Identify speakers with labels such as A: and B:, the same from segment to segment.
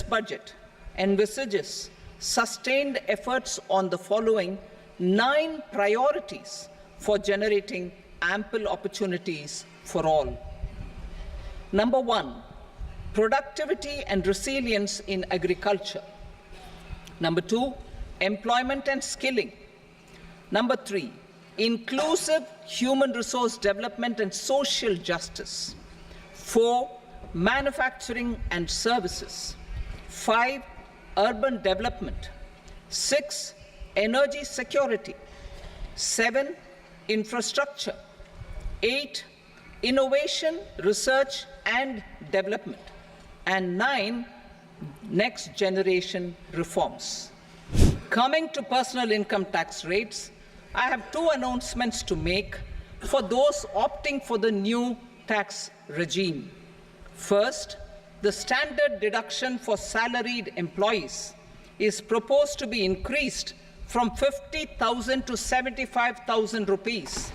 A: budget envisages sustained efforts on the following 9 priorities for generating ample opportunities for all. Number 1, productivity and resilience in agriculture. Number 2, employment and skilling. Number 3, inclusive human resource development and social justice. 4, manufacturing and services. 5, urban development. 6, energy security. 7, infrastructure. 8, innovation, research and development. And 9, next generation reforms. Coming to personal income tax rates, I have 2 announcements to make for those opting for the new tax regime. First, the standard deduction for salaried employees is proposed to be increased from 50,000 to 75,000 rupees.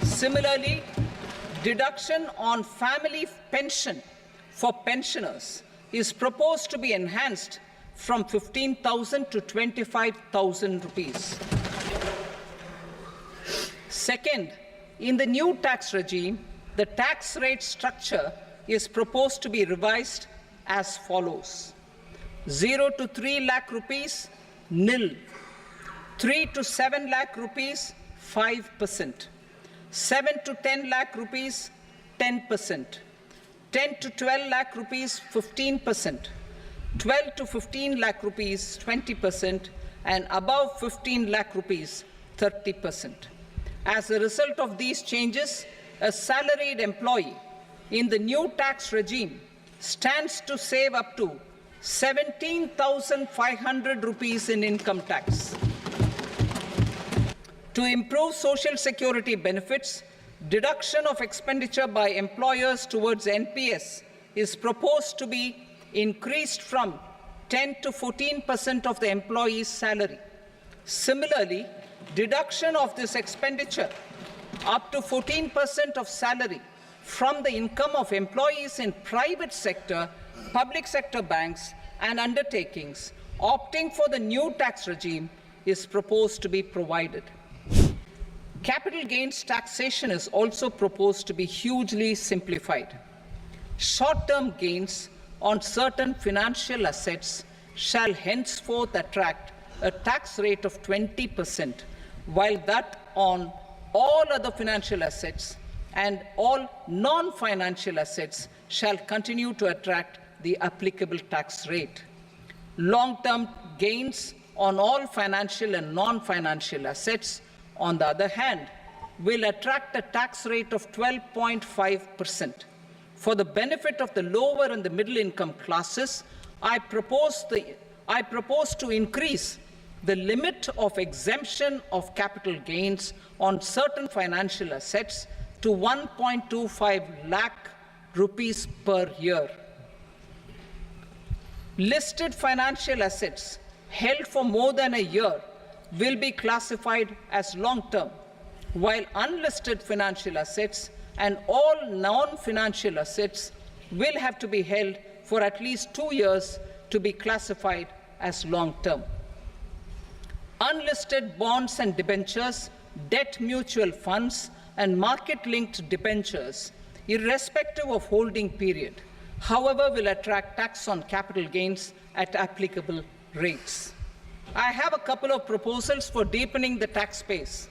A: Similarly, deduction on family pension for pensioners is proposed to be enhanced from 15,000 to 25,000 rupees. Second, in the new tax regime, the tax rate structure is proposed to be revised as follows: 0 to 3 lakh rupees, nil; 3 to 7 lakh rupees, 5%; 7 to 10 lakh rupees, 10%; 10 to 12 lakh rupees, 15%; 12 to 15 lakh rupees, 20%; and above 15 lakh rupees, 30%. As a result of these changes, a salaried employee in the new tax regime stands to save up to 17,500 rupees in income tax. To improve social security benefits, deduction of expenditure by employers towards NPS is proposed to be increased from 10 to 14% of the employee's salary. Similarly, deduction of this expenditure up to 14% of salary from the income of employees in private sector, public sector banks and undertakings opting for the new tax regime is proposed to be provided. Capital gains taxation is also proposed to be hugely simplified. Short-term gains on certain financial assets shall henceforth attract a tax rate of 20%, while that on all other financial assets and all non-financial assets shall continue to attract the applicable tax rate. Long-term gains on all financial and non-financial assets, on the other hand, will attract a tax rate of 12.5%. For the benefit of the lower and the middle income classes, I propose to increase the limit of exemption of capital gains on certain financial assets to 1.25 lakh rupees per year. Listed financial assets held for more than a year will be classified as long-term, while unlisted financial assets and all non-financial assets will have to be held for at least 2 years to be classified as long-term. Unlisted bonds and debentures, debt mutual funds, and market-linked debentures, irrespective of holding period, however, will attract tax on capital gains at applicable rates. I have a couple of proposals for deepening the tax base.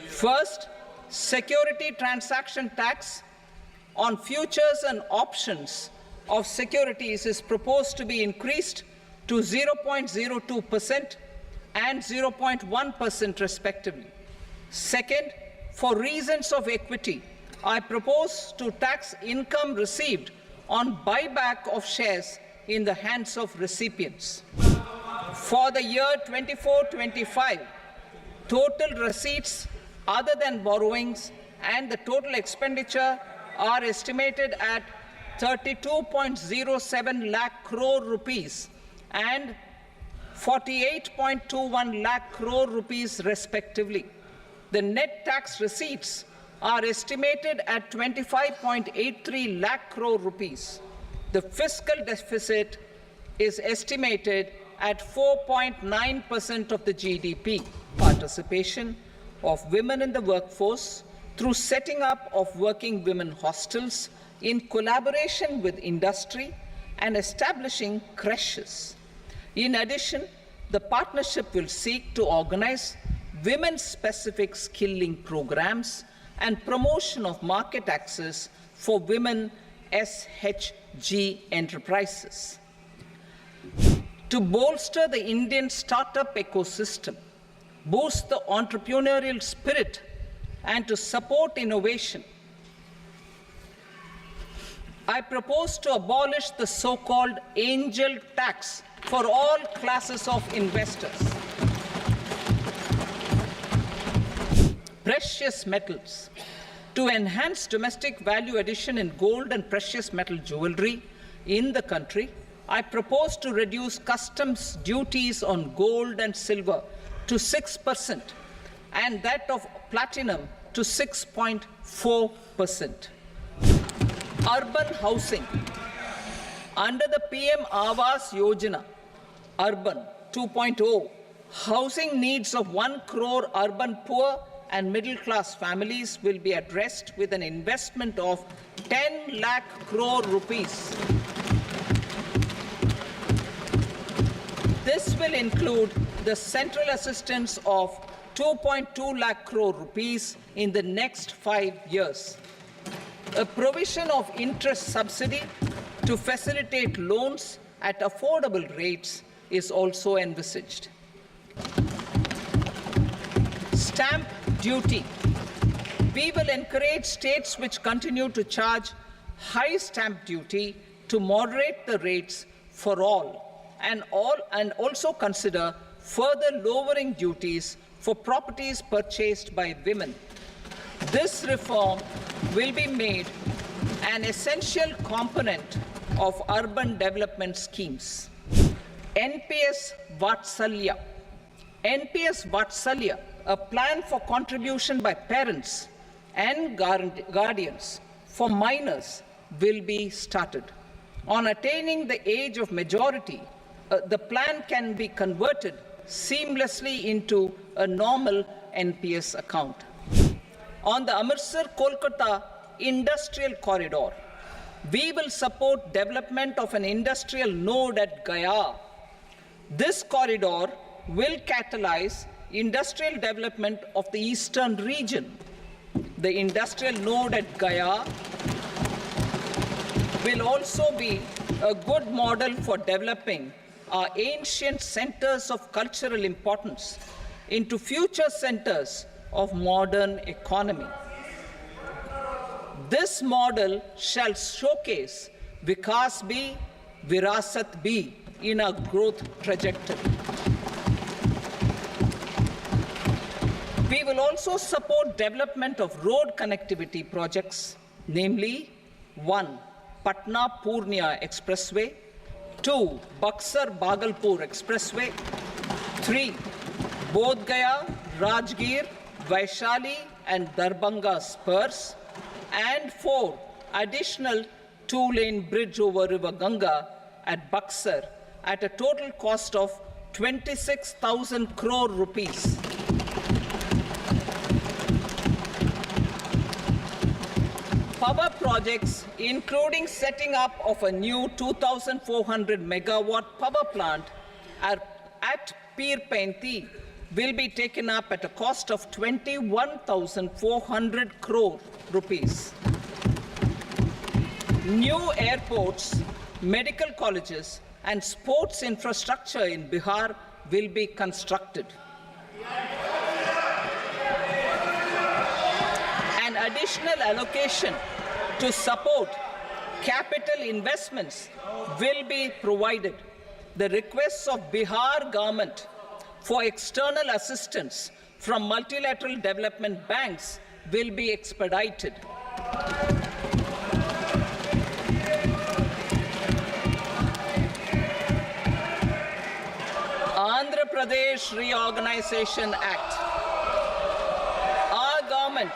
A: First, security transaction tax on futures and options of securities is proposed to be increased to 0.02% and 0.1% respectively. Second, for reasons of equity, I propose to tax income received on buyback of shares in the hands of recipients. For the year 24-25, total receipts other than borrowings and the total expenditure are estimated at 32.07 lakh crore rupees and 48.21 lakh crore rupees respectively. The net tax receipts are estimated at 25.83 lakh crore rupees. The fiscal deficit is estimated at 4.9% of the GDP. Participation of women in the workforce through setting up of working women hostels in collaboration with industry and establishing creches. In addition, the partnership will seek to organize women-specific skilling programs and promotion of market access for women SHG enterprises. To bolster the Indian startup ecosystem, boost the entrepreneurial spirit, and to support innovation, I propose to abolish the so-called angel tax for all classes of investors. Precious metals. To enhance domestic value addition in gold and precious metal jewelry in the country, I propose to reduce customs duties on gold and silver to 6% and that of platinum to 6.4%. Urban housing. Under the PM Awas Yojana, Urban 2.0, housing needs of 1 crore urban poor and middle-class families will be addressed with an investment of 10 lakh crore rupees. This will include the central assistance of 2.2 lakh crore rupees in the next 5 years. A provision of interest subsidy to facilitate loans at affordable rates is also envisaged. Stamp duty. We will encourage states which continue to charge high stamp duty to moderate the rates for all and also consider further lowering duties for properties purchased by women. This reform will be made an essential component of urban development schemes. NPS Vatsalya. NPS Vatsalya, a plan for contribution by parents and guardians for minors, will be started. On attaining the age of majority, the plan can be converted seamlessly into a normal NPS account. On the Amritsar-Kolkata industrial corridor, we will support development of an industrial node at Gaya. This corridor will catalyze industrial development of the eastern region. The industrial node at Gaya will also be a good model for developing our ancient centers of cultural importance into future centers of modern economy. This model shall showcase Vikas B, Virasat B in our growth trajectory. We will also support development of road connectivity projects, namely 1. Patna-Purnia Expressway, 2. Buxar-Bhagalpur Expressway, 3. Bodh Gaya, Rajgir, Vaishali and Darbhanga spurs, and 4. Additional 2-lane bridge over River Ganga at Buxar at a total cost of 26,000 crore rupees. Power projects, including setting up of a new 2,400 megawatt power plant at Peer Painti, will be taken up at a cost of 21,400 crore rupees. New airports, medical colleges, and sports infrastructure in Bihar will be constructed. An additional allocation to support capital investments will be provided. The requests of Bihar government for external assistance from multilateral development banks will be expedited. Andhra Pradesh Reorganization Act. Our government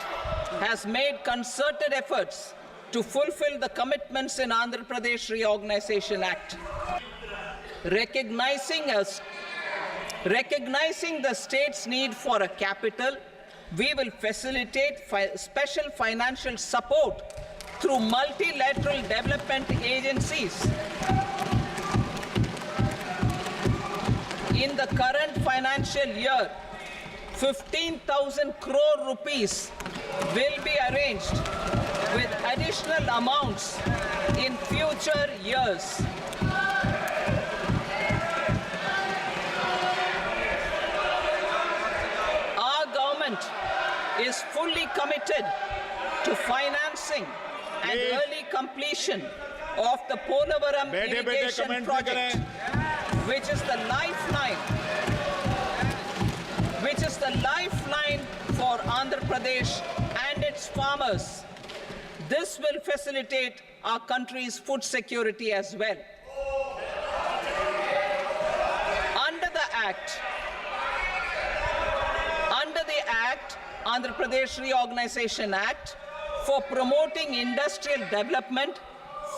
A: has made concerted efforts to fulfill the commitments in Andhra Pradesh Reorganization Act. Recognizing the state's need for a capital, we will facilitate special financial support through multilateral development agencies. In the current financial year, 15,000 crore rupees will be arranged with additional amounts in future years. Our government is fully committed to financing and early completion of the Polavaram irrigation project, which is the lifeline for Andhra Pradesh and its farmers. This will facilitate our country's food security as well. Under the Act, Andhra Pradesh Reorganization Act, for promoting industrial development,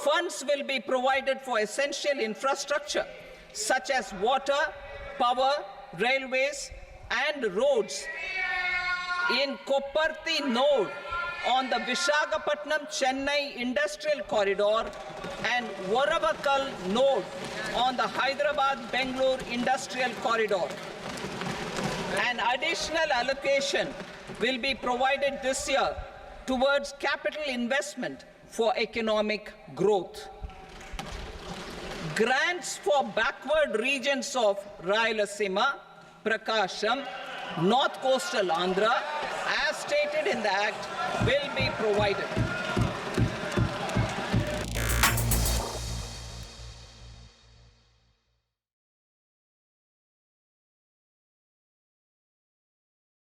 A: funds will be provided for essential infrastructure such as water, power, railways, and roads. In Kopparthi node on the Visakhapatnam-Chennai Industrial Corridor and Varavakal node on the Hyderabad-Bengaluru Industrial Corridor. An additional allocation will be provided this year towards capital investment for economic growth. Grants for backward regions of Rayalaseema, Prakasham, North Coastal Andhra, as stated in the Act, will be provided.